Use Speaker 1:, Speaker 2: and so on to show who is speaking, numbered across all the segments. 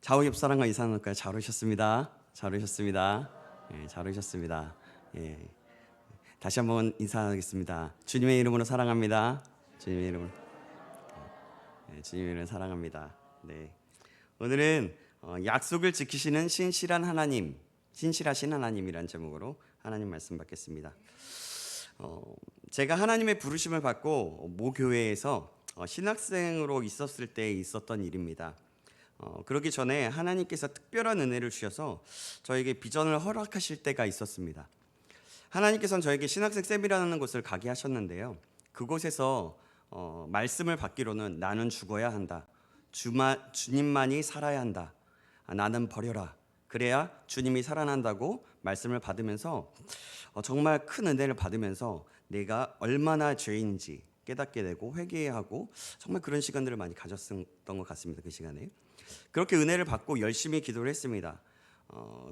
Speaker 1: 좌우 옆 사람과 인사나눌까요? 잘 오셨습니다. 잘 오셨습니다. 잘 오셨습니다. 예, 다시 한번 인사하겠습니다. 주님의 이름으로 사랑합니다. 주님의 이름으로, 주님의 이름으로 사랑합니다. 네, 오늘은 약속을 지키시는 신실한 하나님, 신실하신 하나님이란 제목으로 하나님 말씀 받겠습니다. 제가 하나님의 부르심을 받고 모 교회에서 신학생으로 있었을 때 있었던 일입니다. 그러기 전에 하나님께서 특별한 은혜를 주셔서 저에게 비전을 허락하실 때가 있었습니다. 하나님께서는 저에게 신학생 쌤이라는 곳을 가게 하셨는데요, 그곳에서 말씀을 받기로는 나는 죽어야 한다, 주님만이 살아야 한다, 나는 버려라, 그래야 주님이 살아난다고 말씀을 받으면서 정말 큰 은혜를 받으면서 내가 얼마나 죄인인지 깨닫게 되고 회개해야 하고, 정말 그런 시간들을 많이 가졌던 것 같습니다. 그 시간에 그렇게 은혜를 받고 열심히 기도를 했습니다.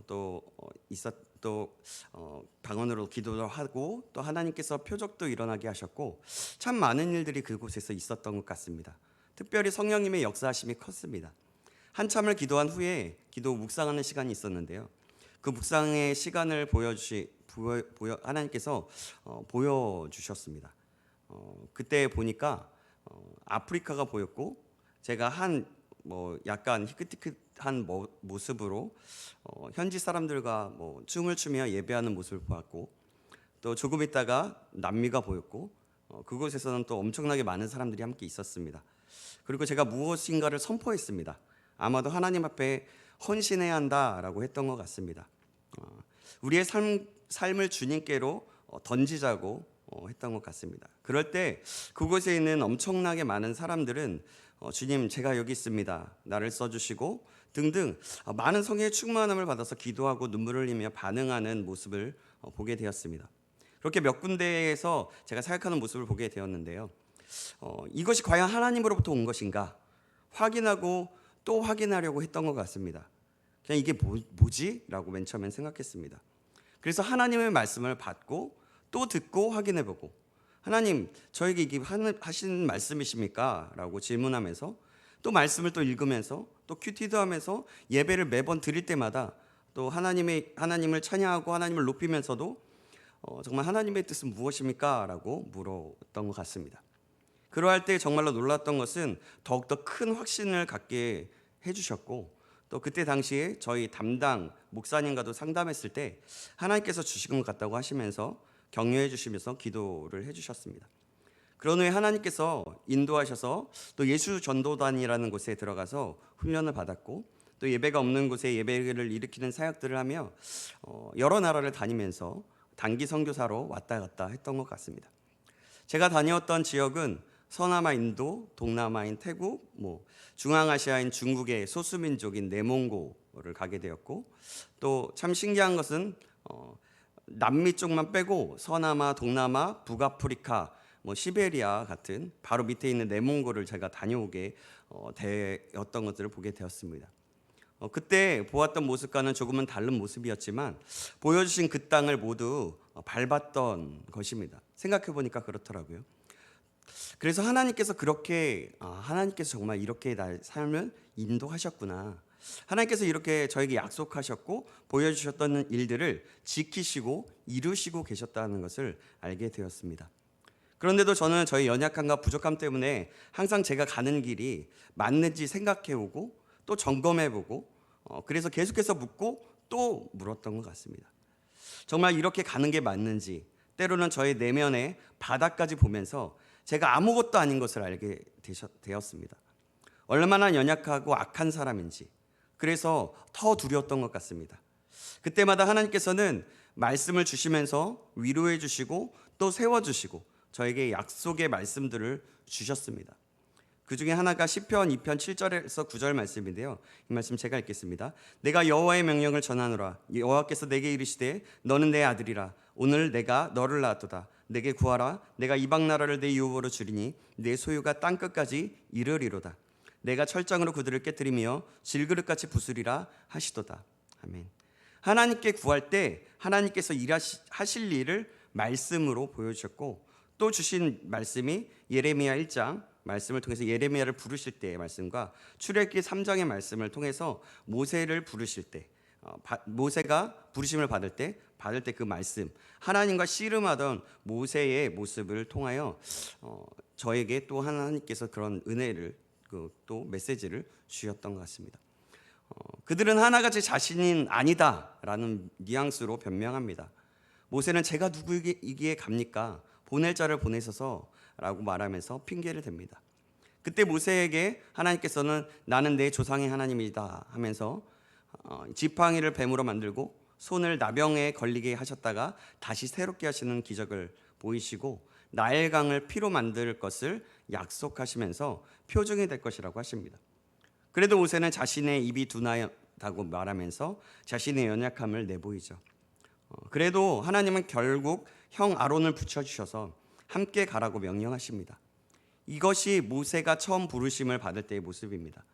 Speaker 1: 또 방언으로 기도를 하고, 또 하나님께서 표적도 일어나게 하셨고, 참 많은 일들이 그곳에서 있었던 것 같습니다. 특별히 성령님의 역사하심이 컸습니다. 한참을 기도한 후에 기도 묵상하는 시간이 있었는데요, 그 묵상의 시간을 하나님께서 보여주셨습니다. 그때 보니까 아프리카가 보였고, 제가 약간 희끗희끗한 모습으로 현지 사람들과 춤을 추며 예배하는 모습을 보았고, 또 조금 있다가 남미가 보였고, 그곳에서는 또 엄청나게 많은 사람들이 함께 있었습니다. 그리고 제가 무엇인가를 선포했습니다. 아마도 하나님 앞에 헌신해야 한다라고 했던 것 같습니다. 우리의 삶을 주님께로 던지자고 했던 것 같습니다. 그럴 때 그곳에 있는 엄청나게 많은 사람들은 주님, 제가 여기 있습니다, 나를 써주시고 등등 많은 성령의 충만함을 받아서 기도하고 눈물을 흘리며 반응하는 모습을 보게 되었습니다. 그렇게 몇 군데에서 제가 사역하는 모습을 보게 되었는데요, 이것이 과연 하나님으로부터 온 것인가 확인하고 또 확인하려고 했던 것 같습니다. 그냥 이게 뭐지? 라고 맨 처음엔 생각했습니다. 그래서 하나님의 말씀을 받고 또 듣고 확인해보고, 하나님, 저에게 이게 하신 말씀이십니까? 라고 질문하면서, 또 말씀을 또 읽으면서, 또 큐티도 하면서 예배를 매번 드릴 때마다 또 하나님을 찬양하고 하나님을 높이면서도 정말 하나님의 뜻은 무엇입니까? 라고 물었던 것 같습니다. 그러할 때 정말로 놀랐던 것은 더욱더 큰 확신을 갖게 해주셨고, 또 그때 당시에 저희 담당 목사님과도 상담했을 때 하나님께서 주신 것 같다고 하시면서 격려해 주시면서 기도를 해주셨습니다. 그런 후에 하나님께서 인도하셔서 또 예수 전도단이라는 곳에 들어가서 훈련을 받았고, 또 예배가 없는 곳에 예배를 일으키는 사역들을 하며 여러 나라를 다니면서 단기 선교사로 왔다 갔다 했던 것 같습니다. 제가 다녀왔던 지역은 서남아 인도, 동남아인 태국, 중앙아시아인 중국의 소수민족인 내몽고를 가게 되었고, 또 참 신기한 것은 남미 쪽만 빼고 서남아, 동남아, 북아프리카, 시베리아 같은 바로 밑에 있는 내몽고를 제가 다녀오게 되었던 것들을 보게 되었습니다. 그때 보았던 모습과는 조금은 다른 모습이었지만 보여주신 그 땅을 모두 밟았던 것입니다. 생각해 보니까 그렇더라고요. 그래서 하나님께서 정말 이렇게 나의 삶을 인도하셨구나, 하나님께서 이렇게 저에게 약속하셨고 보여주셨던 일들을 지키시고 이루시고 계셨다는 것을 알게 되었습니다. 그런데도 저는 저희 연약함과 부족함 때문에 항상 제가 가는 길이 맞는지 생각해오고 또 점검해보고, 그래서 계속해서 묻고 또 물었던 것 같습니다. 정말 이렇게 가는 게 맞는지, 때로는 저의 내면의 바닥까지 보면서 제가 아무것도 아닌 것을 알게 되었습니다. 얼마나 연약하고 악한 사람인지, 그래서 더 두려웠던 것 같습니다. 그때마다 하나님께서는 말씀을 주시면서 위로해 주시고 또 세워주시고 저에게 약속의 말씀들을 주셨습니다. 그 중에 하나가 시편 2편 7절에서 9절 말씀인데요, 이 말씀 제가 읽겠습니다. 내가 여호와의 명령을 전하노라. 여호와께서 내게 이르시되 너는 내 아들이라. 오늘 내가 너를 낳았도다. 내게 구하라. 내가 이방 나라를 내 유업으로 주리니 내 소유가 땅끝까지 이르리로다. 내가 철장으로 그들을 깨뜨리며 질그릇같이 부수리라 하시도다. 아멘. 하나님께 구할 때 하나님께서 하실 일을 말씀으로 보여주셨고, 또 주신 말씀이 예레미야 1장 말씀을 통해서 예레미야를 부르실 때의 말씀과 출애굽기 3장의 말씀을 통해서 모세를 부르실 때, 모세가 부르심을 받을 때 그 말씀, 하나님과 씨름하던 모세의 모습을 통하여 저에게 또 하나님께서 그런 은혜를, 또 메시지를 주셨던 것 같습니다. 그들은 하나같이 자신이 아니다라는 뉘앙스로 변명합니다. 모세는 제가 누구이기에 갑니까? 보낼 자를 보내소서라고 말하면서 핑계를 댑니다. 그때 모세에게 하나님께서는 나는 내 조상의 하나님이다 하면서 지팡이를 뱀으로 만들고 손을 나병에 걸리게 하셨다가 다시 새롭게 하시는 기적을 보이시고 나일강을 피로 만들 것을 약속하시면서 표징이 될 것이라고 하십니다. 그래도 모세는 자신의 입이 둔하다고 말하면서 자신의 연약함을 내보이죠. 그래도 하나님은 결국 형 아론을 붙여주셔서 함께 가라고 명령하십니다. 이것이 모세가 처음 부르심을 받을 때의 모습입니다.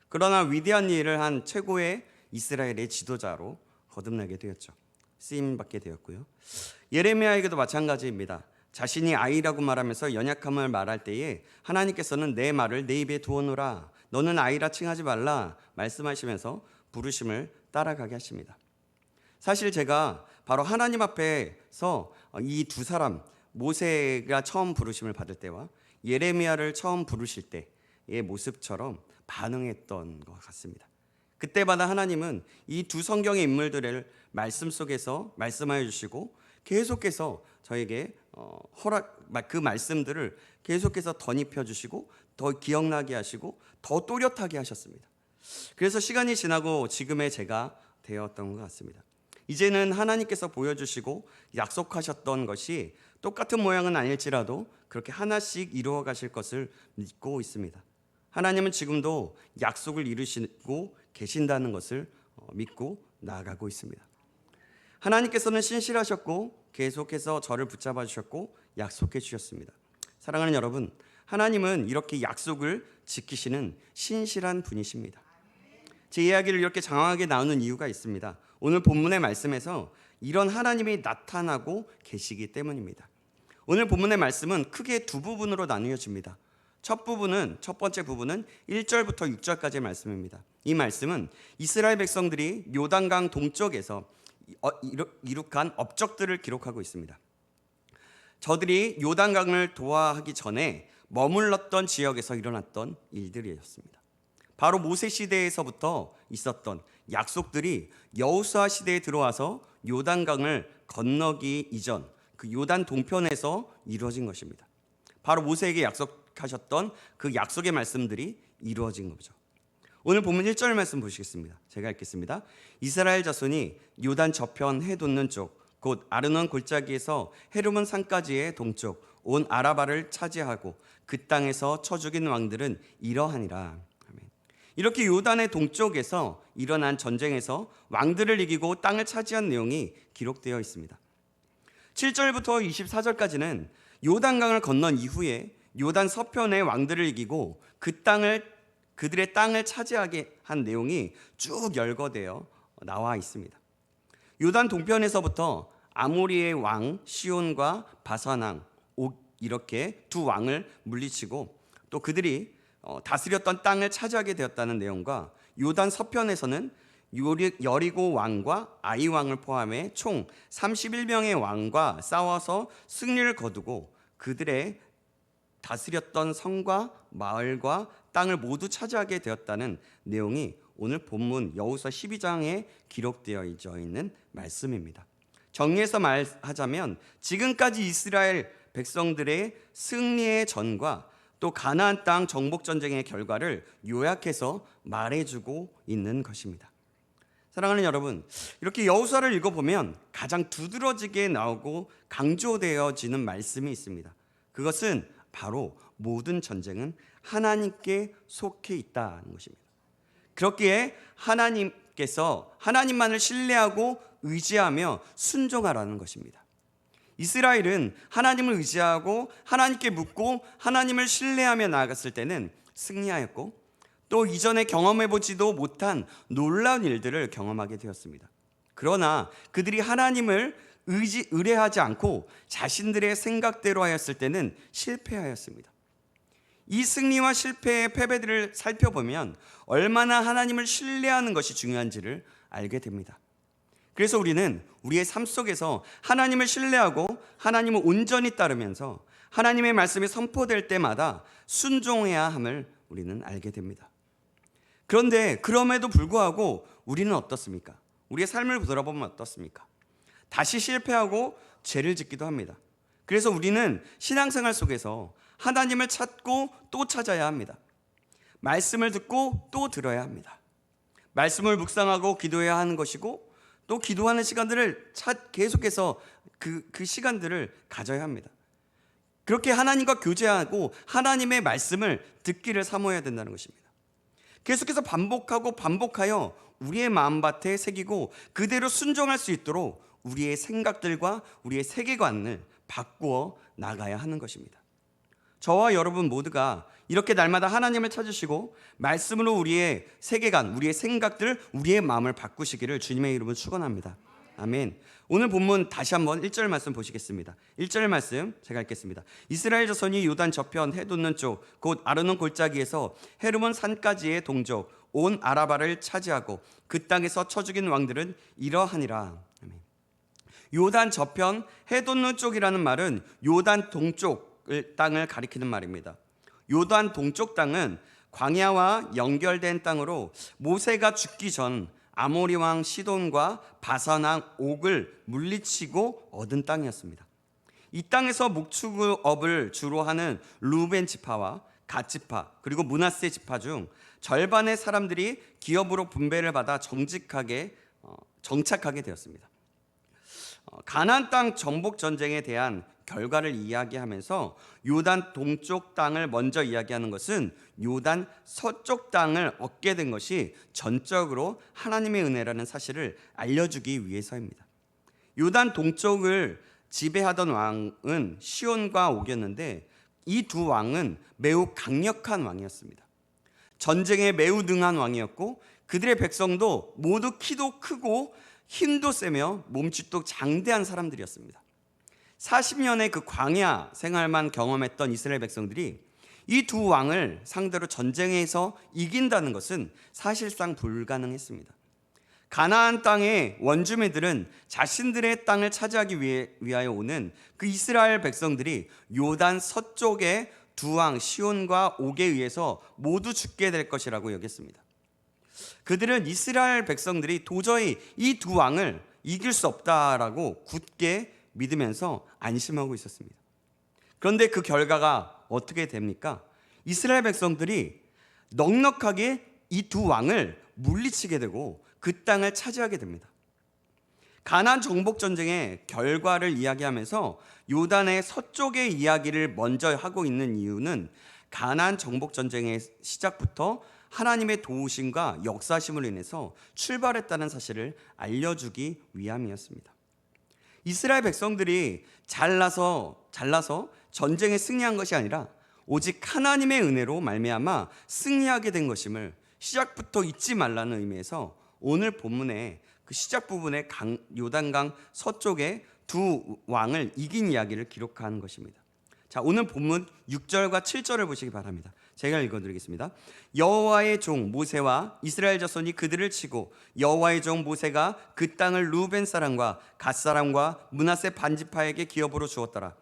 Speaker 1: 그러나 위대한 일을 한 최고의 이스라엘의 지도자로 거듭나게 되었죠. 쓰임받게 되었고요. 예레미야에게도 마찬가지입니다. 자신이 아이라고 말하면서 연약함을 말할 때에 하나님께서는 내 말을 내 입에 두어놓으라, 너는 아이라 칭하지 말라 말씀하시면서 부르심을 따라가게 하십니다. 사실 제가 바로 하나님 앞에서 이 두 사람, 모세가 처음 부르심을 받을 때와 예레미야를 처음 부르실 때의 모습처럼 반응했던 것 같습니다. 그때마다 하나님은 이 두 성경의 인물들을 말씀 속에서 말씀하여 주시고 계속해서 저에게 그 말씀들을 계속해서 덧입혀 주시고 더 기억나게 하시고 더 또렷하게 하셨습니다. 그래서 시간이 지나고 지금의 제가 되었던 것 같습니다. 이제는 하나님께서 보여주시고 약속하셨던 것이 똑같은 모양은 아닐지라도 그렇게 하나씩 이루어 가실 것을 믿고 있습니다. 하나님은 지금도 약속을 이루시고 계신다는 것을 믿고 나아가고 있습니다. 하나님께서는 신실하셨고 계속해서 저를 붙잡아 주셨고 약속해 주셨습니다. 사랑하는 여러분, 하나님은 이렇게 약속을 지키시는 신실한 분이십니다. 제 이야기를 이렇게 장황하게 나누는 이유가 있습니다. 오늘 본문의 말씀에서 이런 하나님이 나타나고 계시기 때문입니다. 오늘 본문의 말씀은 크게 두 부분으로 나누어집니다. 첫 번째 부분은 1절부터 6절까지의 말씀입니다. 이 말씀은 이스라엘 백성들이 요단강 동쪽에서 이룩한 업적들을 기록하고 있습니다. 저들이 요단강을 도하하기 전에 머물렀던 지역에서 일어났던 일들이었습니다. 바로 모세 시대에서부터 있었던 약속들이 여호수아 시대에 들어와서 요단강을 건너기 이전 그 요단 동편에서 이루어진 것입니다. 바로 모세에게 약속하셨던 그 약속의 말씀들이 이루어진 거죠. 오늘 본문 1절 말씀 보시겠습니다. 제가 읽겠습니다. 이스라엘 자손이 요단 저편 해 돋는 쪽 곧 아르논 골짜기에서 헤르몬 산까지의 동쪽 온 아라바를 차지하고 그 땅에서 쳐 죽인 왕들은 이러하니라. 아멘. 이렇게 요단의 동쪽에서 일어난 전쟁에서 왕들을 이기고 땅을 차지한 내용이 기록되어 있습니다. 7절부터 24절까지는 요단강을 건넌 이후에 요단 서편의 왕들을 이기고 그들의 땅을 차지하게 한 내용이 쭉 열거되어 나와 있습니다. 요단 동편에서부터 아모리의 왕 시온과 바산 왕 옥 이렇게 두 왕을 물리치고 또 그들이 다스렸던 땅을 차지하게 되었다는 내용과 요단 서편에서는 여리고 왕과 아이 왕을 포함해 총 31명의 왕과 싸워서 승리를 거두고 그들의 다스렸던 성과 마을과 땅을 모두 차지하게 되었다는 내용이 오늘 본문 여호수아 12장에 기록되어 있는 말씀입니다. 정리해서 말하자면 지금까지 이스라엘 백성들의 승리의 전과 또 가나안 땅 정복 전쟁의 결과를 요약해서 말해주고 있는 것입니다. 사랑하는 여러분, 이렇게 여호수아를 읽어보면 가장 두드러지게 나오고 강조되어지는 말씀이 있습니다. 그것은 바로 모든 전쟁은 하나님께 속해 있다는 것입니다. 그렇기에 하나님께서 하나님만을 신뢰하고 의지하며 순종하라는 것입니다. 이스라엘은 하나님을 의지하고 하나님께 묻고 하나님을 신뢰하며 나아갔을 때는 승리하였고 또 이전에 경험해보지도 못한 놀라운 일들을 경험하게 되었습니다. 그러나 그들이 하나님을 의뢰하지 않고 자신들의 생각대로 하였을 때는 실패하였습니다. 이 승리와 실패의 패배들을 살펴보면 얼마나 하나님을 신뢰하는 것이 중요한지를 알게 됩니다. 그래서 우리는 우리의 삶 속에서 하나님을 신뢰하고 하나님을 온전히 따르면서 하나님의 말씀이 선포될 때마다 순종해야 함을 우리는 알게 됩니다. 그런데 그럼에도 불구하고 우리는 어떻습니까? 우리의 삶을 돌아보면 어떻습니까? 다시 실패하고 죄를 짓기도 합니다. 그래서 우리는 신앙생활 속에서 하나님을 찾고 또 찾아야 합니다. 말씀을 듣고 또 들어야 합니다. 말씀을 묵상하고 기도해야 하는 것이고 또 기도하는 시간들을 계속해서 그 시간들을 가져야 합니다. 그렇게 하나님과 교제하고 하나님의 말씀을 듣기를 사모해야 된다는 것입니다. 계속해서 반복하고 반복하여 우리의 마음밭에 새기고 그대로 순종할 수 있도록 우리의 생각들과 우리의 세계관을 바꾸어 나가야 하는 것입니다. 저와 여러분 모두가 이렇게 날마다 하나님을 찾으시고 말씀으로 우리의 세계관, 우리의 생각들, 우리의 마음을 바꾸시기를 주님의 이름으로 축원합니다. 아멘. 오늘 본문 다시 한번 1절 말씀 보시겠습니다. 1절 말씀 제가 읽겠습니다. 이스라엘 자손이 요단 저편 해 돋는 쪽 곧 아르논 골짜기에서 헤르몬 산까지의 동쪽 온 아라바를 차지하고 그 땅에서 쳐 죽인 왕들은 이러하니라. 아멘. 요단 저편 해 돋는 쪽이라는 말은 요단 동쪽 땅을 가리키는 말입니다. 요단 동쪽 땅은 광야와 연결된 땅으로 모세가 죽기 전 아모리 왕 시돈과 바산 왕 옥을 물리치고 얻은 땅이었습니다. 이 땅에서 목축업을 주로 하는 루벤 지파와 갓 지파 그리고 므낫세 지파 중 절반의 사람들이 기업으로 분배를 받아 정착하게 되었습니다. 가나안 땅 정복 전쟁에 대한 결과를 이야기하면서 요단 동쪽 땅을 먼저 이야기하는 것은 요단 서쪽 땅을 얻게 된 것이 전적으로 하나님의 은혜라는 사실을 알려주기 위해서입니다. 요단 동쪽을 지배하던 왕은 시온과 옥이었는데 이 두 왕은 매우 강력한 왕이었습니다. 전쟁에 매우 능한 왕이었고 그들의 백성도 모두 키도 크고 힘도 세며 몸짓도 장대한 사람들이었습니다. 40년의 그 광야 생활만 경험했던 이스라엘 백성들이 이 두 왕을 상대로 전쟁에서 이긴다는 것은 사실상 불가능했습니다. 가나안 땅의 원주민들은 자신들의 땅을 차지하기 위하여 오는 그 이스라엘 백성들이 요단 서쪽의 두 왕 시온과 옥에 의해서 모두 죽게 될 것이라고 여겼습니다. 그들은 이스라엘 백성들이 도저히 이 두 왕을 이길 수 없다라고 굳게 믿으면서 안심하고 있었습니다. 그런데 그 결과가 어떻게 됩니까? 이스라엘 백성들이 넉넉하게 이 두 왕을 물리치게 되고 그 땅을 차지하게 됩니다. 가나안 정복 전쟁의 결과를 이야기하면서 요단의 서쪽의 이야기를 먼저 하고 있는 이유는 가나안 정복 전쟁의 시작부터 하나님의 도우심과 역사심으로 인해서 출발했다는 사실을 알려주기 위함이었습니다. 이스라엘 백성들이 잘나서 전쟁에 승리한 것이 아니라 오직 하나님의 은혜로 말미암아 승리하게 된 것임을 시작부터 잊지 말라는 의미에서 오늘 본문의 그 시작 부분에 요단강 서쪽에 두 왕을 이긴 이야기를 기록한 것입니다. 자, 오늘 본문 6절과 7절을 보시기 바랍니다. 제가 읽어드리겠습니다. 여호와의 종 모세와 이스라엘 자손이 그들을 치고 여호와의 종 모세가 그 땅을 루벤 사람과 갓 사람과 므낫세 반지파에게 기업으로 주었더라.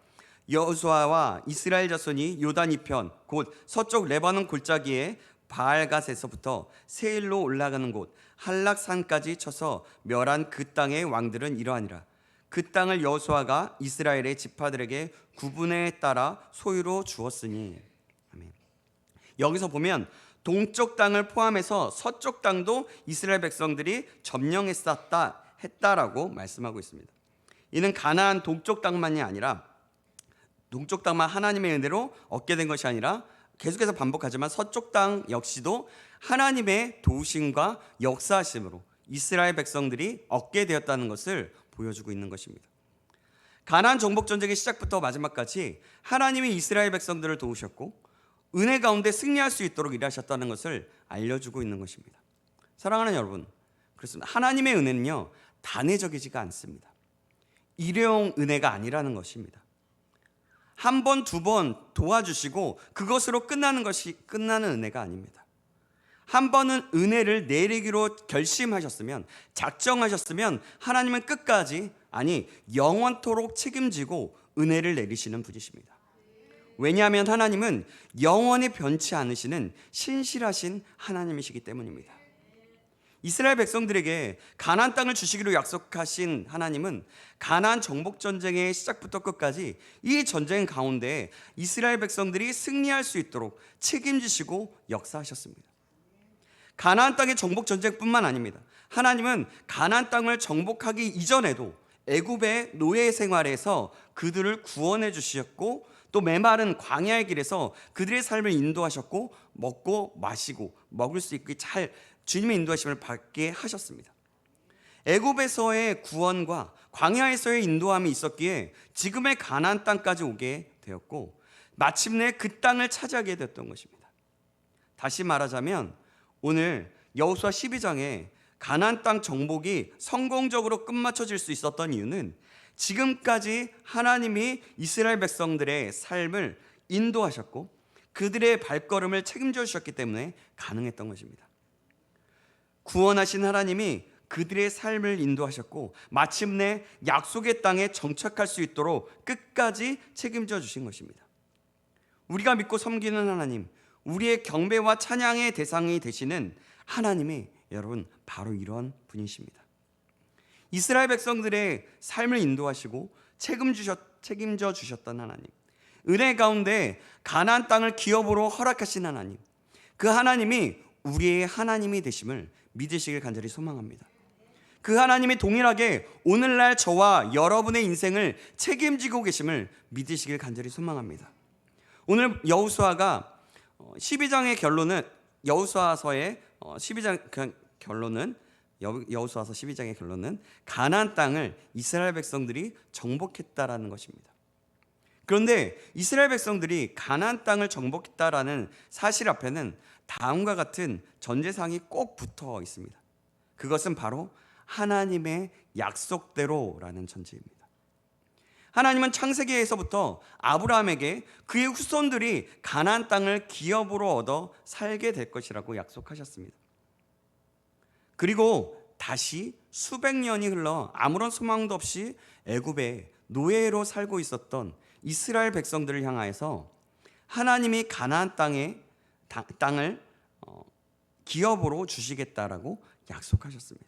Speaker 1: 여호수아와 이스라엘 자손이 요단 이편 곧 서쪽 레바논 골짜기에 바알갓에서부터 세일로 올라가는 곳 한락산까지 쳐서 멸한 그 땅의 왕들은 이러하니라. 그 땅을 여호수아가 이스라엘의 지파들에게 구분에 따라 소유로 주었으니. 아멘. 여기서 보면 동쪽 땅을 포함해서 서쪽 땅도 이스라엘 백성들이 점령했다라고 말씀하고 있습니다. 이는 가나안 동쪽 땅만이 아니라 동쪽 땅만 하나님의 은혜로 얻게 된 것이 아니라 계속해서 반복하지만 서쪽 땅 역시도 하나님의 도우심과 역사하심으로 이스라엘 백성들이 얻게 되었다는 것을 보여주고 있는 것입니다. 가나안 정복 전쟁의 시작부터 마지막까지 하나님이 이스라엘 백성들을 도우셨고 은혜 가운데 승리할 수 있도록 일하셨다는 것을 알려주고 있는 것입니다. 사랑하는 여러분, 그렇습니다. 하나님의 은혜는요 단회적이지가 않습니다. 일회용 은혜가 아니라는 것입니다. 한 번, 두 번 도와주시고 그것으로 끝나는 은혜가 아닙니다. 한 번은 은혜를 내리기로 결심하셨으면, 작정하셨으면 하나님은 끝까지, 아니 영원토록 책임지고 은혜를 내리시는 분이십니다. 왜냐하면 하나님은 영원히 변치 않으시는 신실하신 하나님이시기 때문입니다. 이스라엘 백성들에게 가나안 땅을 주시기로 약속하신 하나님은 가나안 정복 전쟁의 시작부터 끝까지 이 전쟁 가운데 이스라엘 백성들이 승리할 수 있도록 책임지시고 역사하셨습니다. 가나안 땅의 정복 전쟁뿐만 아닙니다. 하나님은 가나안 땅을 정복하기 이전에도 애굽의 노예 생활에서 그들을 구원해 주셨고, 또 메마른 광야의 길에서 그들의 삶을 인도하셨고, 먹고 마시고 먹을 수 있게 잘 주님의 인도하심을 받게 하셨습니다. 애굽에서의 구원과 광야에서의 인도함이 있었기에 지금의 가나안 땅까지 오게 되었고, 마침내 그 땅을 차지하게 되었던 것입니다. 다시 말하자면 오늘 여호수아 12장에 가나안 땅 정복이 성공적으로 끝마쳐질 수 있었던 이유는 지금까지 하나님이 이스라엘 백성들의 삶을 인도하셨고 그들의 발걸음을 책임져 주셨기 때문에 가능했던 것입니다. 구원하신 하나님이 그들의 삶을 인도하셨고 마침내 약속의 땅에 정착할 수 있도록 끝까지 책임져 주신 것입니다. 우리가 믿고 섬기는 하나님, 우리의 경배와 찬양의 대상이 되시는 하나님이 여러분 바로 이런 분이십니다. 이스라엘 백성들의 삶을 인도하시고 책임져 주셨던 하나님, 은혜 가운데 가나안 땅을 기업으로 허락하신 하나님, 그 하나님이 우리의 하나님이 되심을 믿으시길 간절히 소망합니다. 그 하나님이 동일하게 오늘날 저와 여러분의 인생을 책임지고 계심을 믿으시길 간절히 소망합니다. 오늘 여호수아가 12장의 결론은 여호수아서의 12장 결론은 여호수아서 12장의 결론은 가나안 땅을 이스라엘 백성들이 정복했다라는 것입니다. 그런데 이스라엘 백성들이 가나안 땅을 정복했다라는 사실 앞에는 다음과 같은 전제사항이 꼭 붙어 있습니다. 그것은 바로 하나님의 약속대로라는 전제입니다. 하나님은 창세기에서부터 아브라함에게 그의 후손들이 가나안 땅을 기업으로 얻어 살게 될 것이라고 약속하셨습니다. 그리고 다시 수백 년이 흘러 아무런 소망도 없이 애굽의 노예로 살고 있었던 이스라엘 백성들을 향하여서 하나님이 가나안 땅을 기업으로 주시겠다라고 약속하셨습니다.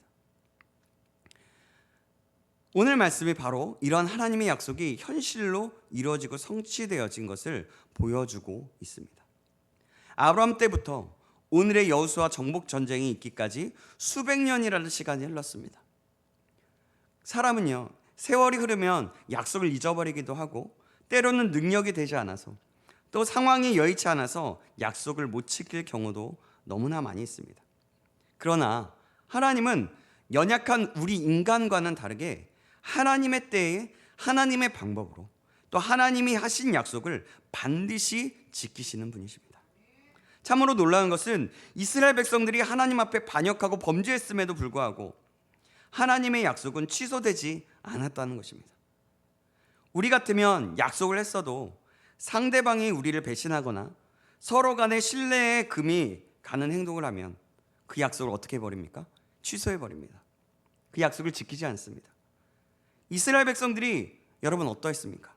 Speaker 1: 오늘 말씀이 바로 이런 하나님의 약속이 현실로 이루어지고 성취되어진 것을 보여주고 있습니다. 아브라함 때부터 오늘의 여호수아 정복 전쟁이 있기까지 수백 년이라는 시간이 흘렀습니다. 사람은요, 세월이 흐르면 약속을 잊어버리기도 하고 때로는 능력이 되지 않아서 또 상황이 여의치 않아서 약속을 못 지킬 경우도 너무나 많이 있습니다. 그러나 하나님은 연약한 우리 인간과는 다르게 하나님의 때에 하나님의 방법으로 또 하나님이 하신 약속을 반드시 지키시는 분이십니다. 참으로 놀라운 것은 이스라엘 백성들이 하나님 앞에 반역하고 범죄했음에도 불구하고 하나님의 약속은 취소되지 않았다는 것입니다. 우리 같으면 약속을 했어도 상대방이 우리를 배신하거나 서로 간의 신뢰에 금이 가는 행동을 하면 그 약속을 어떻게 해버립니까? 취소해버립니다. 그 약속을 지키지 않습니다. 이스라엘 백성들이 여러분 어떠했습니까?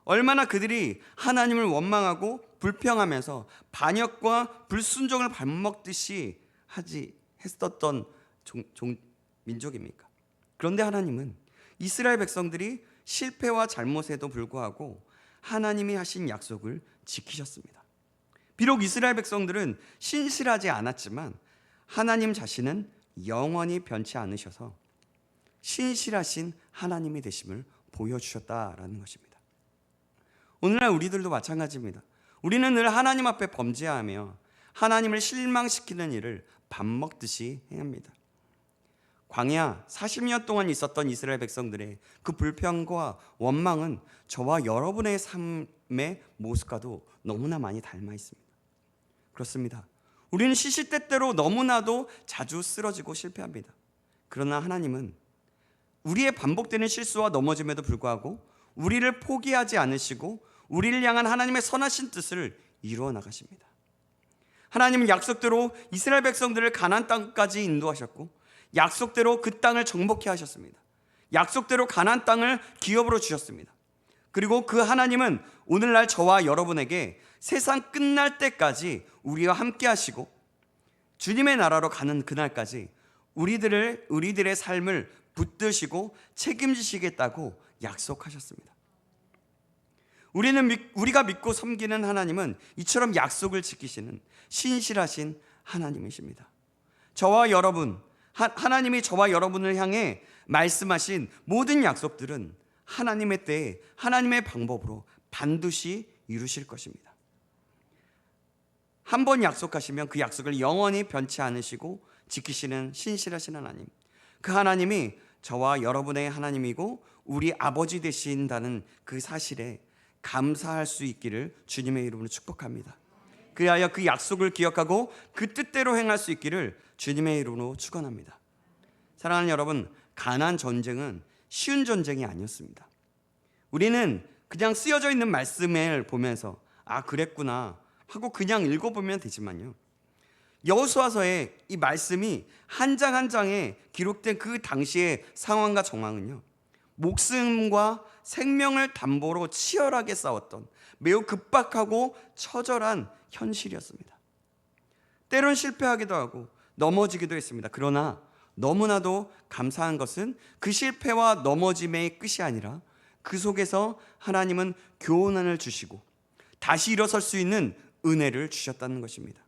Speaker 1: 얼마나 그들이 하나님을 원망하고 불평하면서 반역과 불순종을 밥 먹듯이 했었던 민족입니까? 그런데 하나님은 이스라엘 백성들이 실패와 잘못에도 불구하고 하나님이 하신 약속을 지키셨습니다. 비록 이스라엘 백성들은 신실하지 않았지만 하나님 자신은 영원히 변치 않으셔서 신실하신 하나님이 되심을 보여주셨다라는 것입니다. 오늘날 우리들도 마찬가지입니다. 우리는 늘 하나님 앞에 범죄하며 하나님을 실망시키는 일을 밥 먹듯이 행합니다. 광야 40년 동안 있었던 이스라엘 백성들의 그 불평과 원망은 저와 여러분의 삶의 모습과도 너무나 많이 닮아 있습니다. 그렇습니다. 우리는 시시때때로 너무나도 자주 쓰러지고 실패합니다. 그러나 하나님은 우리의 반복되는 실수와 넘어짐에도 불구하고 우리를 포기하지 않으시고 우리를 향한 하나님의 선하신 뜻을 이루어 나가십니다. 하나님은 약속대로 이스라엘 백성들을 가나안 땅까지 인도하셨고, 약속대로 그 땅을 정복케 하셨습니다. 약속대로 가나안 땅을 기업으로 주셨습니다. 그리고 그 하나님은 오늘날 저와 여러분에게 세상 끝날 때까지 우리와 함께 하시고, 주님의 나라로 가는 그날까지 우리들의 삶을 붙드시고 책임지시겠다고 약속하셨습니다. 우리가 믿고 섬기는 하나님은 이처럼 약속을 지키시는 신실하신 하나님이십니다. 저와 여러분, 하나님이 저와 여러분을 향해 말씀하신 모든 약속들은 하나님의 때에 하나님의 방법으로 반드시 이루실 것입니다. 한 번 약속하시면 그 약속을 영원히 변치 않으시고 지키시는 신실하신 하나님, 그 하나님이 저와 여러분의 하나님이고 우리 아버지 되신다는 그 사실에 감사할 수 있기를 주님의 이름으로 축복합니다. 그리하여 그 약속을 기억하고 그 뜻대로 행할 수 있기를 주님의 이름으로 축원합니다. 사랑하는 여러분, 가나안 전쟁은 쉬운 전쟁이 아니었습니다. 우리는 그냥 쓰여져 있는 말씀을 보면서 아, 그랬구나 하고 그냥 읽어보면 되지만요, 여호수아서의 이 말씀이 한 장 한 장에 기록된 그 당시의 상황과 정황은요, 목숨과 생명을 담보로 치열하게 싸웠던 매우 급박하고 처절한 현실이었습니다. 때론 실패하기도 하고 넘어지기도 했습니다. 그러나 너무나도 감사한 것은 그 실패와 넘어짐의 끝이 아니라 그 속에서 하나님은 교훈을 주시고 다시 일어설 수 있는 은혜를 주셨다는 것입니다.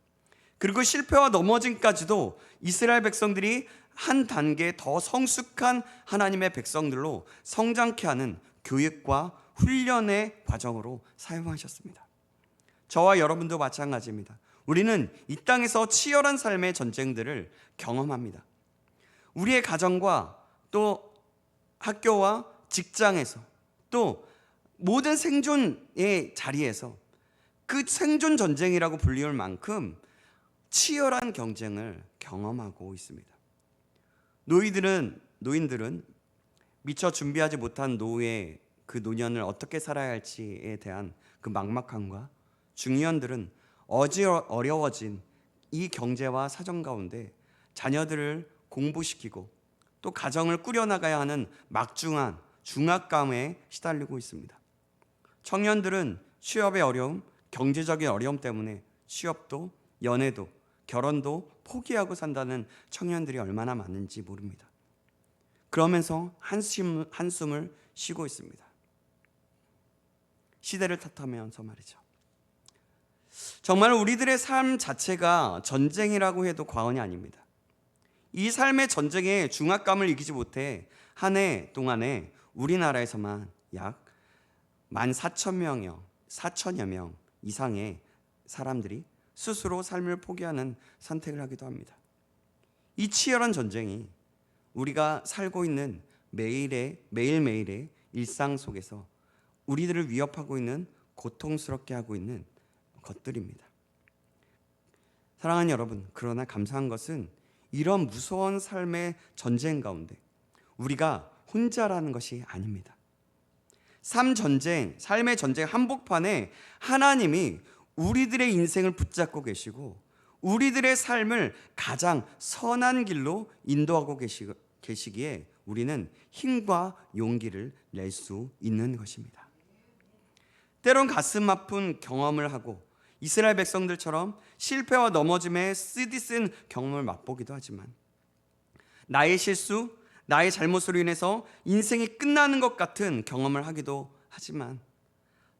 Speaker 1: 그리고 실패와 넘어짐까지도 이스라엘 백성들이 한 단계 더 성숙한 하나님의 백성들로 성장케 하는 교육과 훈련의 과정으로 사용하셨습니다. 저와 여러분도 마찬가지입니다. 우리는 이 땅에서 치열한 삶의 전쟁들을 경험합니다. 우리의 가정과 또 학교와 직장에서 또 모든 생존의 자리에서 그 생존 전쟁이라고 불리울 만큼 치열한 경쟁을 경험하고 있습니다. 노인들은 미처 준비하지 못한 노후의 그 노년을 어떻게 살아야 할지에 대한 그 막막함과, 중년들은 어려워진 이 경제와 사정 가운데 자녀들을 공부시키고 또 가정을 꾸려나가야 하는 막중한 중압감에 시달리고 있습니다. 청년들은 취업의 어려움, 경제적인 어려움 때문에 취업도, 연애도, 결혼도 포기하고 산다는 청년들이 얼마나 많은지 모릅니다. 그러면서 한숨을 쉬고 있습니다. 시대를 탓하면서 말이죠. 정말 우리들의 삶 자체가 전쟁이라고 해도 과언이 아닙니다. 이 삶의 전쟁에 중압감을 이기지 못해 한 해 동안에 우리나라에서만 약 14,000여 명 이상의 사람들이 스스로 삶을 포기하는 선택을 하기도 합니다. 이 치열한 전쟁이 우리가 살고 있는 매일매일의 일상 속에서 우리들을 위협하고 있는, 고통스럽게 하고 있는 것들입니다. 사랑하는 여러분, 그러나 감사한 것은 이런 무서운 삶의 전쟁 가운데 우리가 혼자라는 것이 아닙니다. 삶의 전쟁 한복판에 하나님이 우리들의 인생을 붙잡고 계시고 우리들의 삶을 가장 선한 길로 인도하고 계시기에 우리는 힘과 용기를 낼 수 있는 것입니다. 때론 가슴 아픈 경험을 하고 이스라엘 백성들처럼 실패와 넘어짐에 쓰디쓴 경험을 맛보기도 하지만, 나의 실수, 나의 잘못으로 인해서 인생이 끝나는 것 같은 경험을 하기도 하지만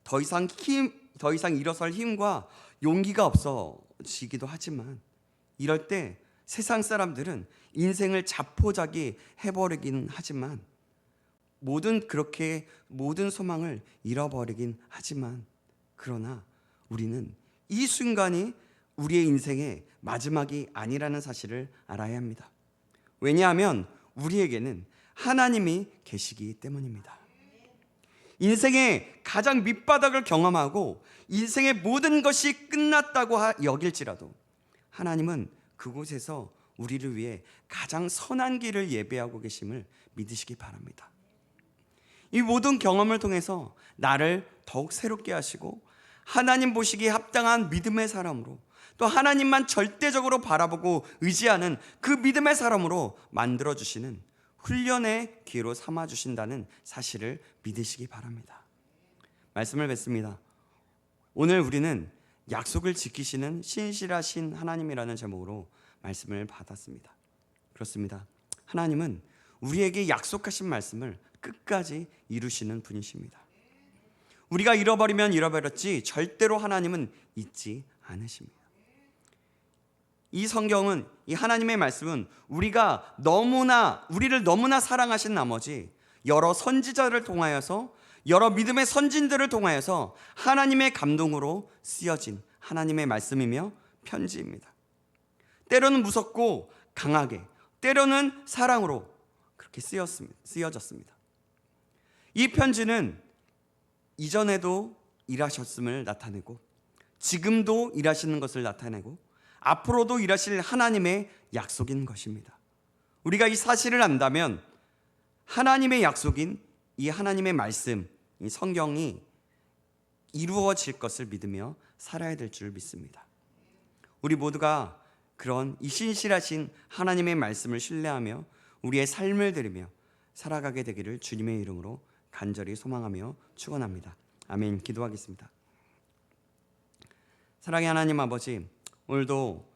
Speaker 1: 더 이상 일어설 힘과 용기가 없어지기도 하지만, 이럴 때 세상 사람들은 인생을 자포자기 해버리긴 하지만, 모든 소망을 잃어버리긴 하지만, 그러나 우리는 이 순간이 우리의 인생의 마지막이 아니라는 사실을 알아야 합니다. 왜냐하면 우리에게는 하나님이 계시기 때문입니다. 인생의 가장 밑바닥을 경험하고 인생의 모든 것이 끝났다고 여길지라도 하나님은 그곳에서 우리를 위해 가장 선한 길을 예배하고 계심을 믿으시기 바랍니다. 이 모든 경험을 통해서 나를 더욱 새롭게 하시고 하나님 보시기에 합당한 믿음의 사람으로, 또 하나님만 절대적으로 바라보고 의지하는 그 믿음의 사람으로 만들어주시는 훈련의 기회로 삼아주신다는 사실을 믿으시기 바랍니다. 말씀을 뵙습니다. 오늘 우리는 약속을 지키시는 신실하신 하나님이라는 제목으로 말씀을 받았습니다. 그렇습니다. 하나님은 우리에게 약속하신 말씀을 끝까지 이루시는 분이십니다. 우리가 잃어버리면 잃어버렸지 절대로 하나님은 잊지 않으십니다. 이 성경은, 이 하나님의 말씀은 우리를 너무나 사랑하신 나머지 여러 선지자를 통하여서, 여러 믿음의 선진들을 통하여서 하나님의 감동으로 쓰여진 하나님의 말씀이며 편지입니다. 때로는 무섭고 강하게, 때로는 사랑으로 그렇게 쓰여졌습니다. 이 편지는 이전에도 일하셨음을 나타내고, 지금도 일하시는 것을 나타내고, 앞으로도 일하실 하나님의 약속인 것입니다. 우리가 이 사실을 안다면 하나님의 약속인 이 하나님의 말씀, 이 성경이 이루어질 것을 믿으며 살아야 될 줄 믿습니다. 우리 모두가 그런 이 신실하신 하나님의 말씀을 신뢰하며 우리의 삶을 드리며 살아가게 되기를 주님의 이름으로 간절히 소망하며 축원합니다. 아멘. 기도하겠습니다. 사랑의 하나님 아버지, 오늘도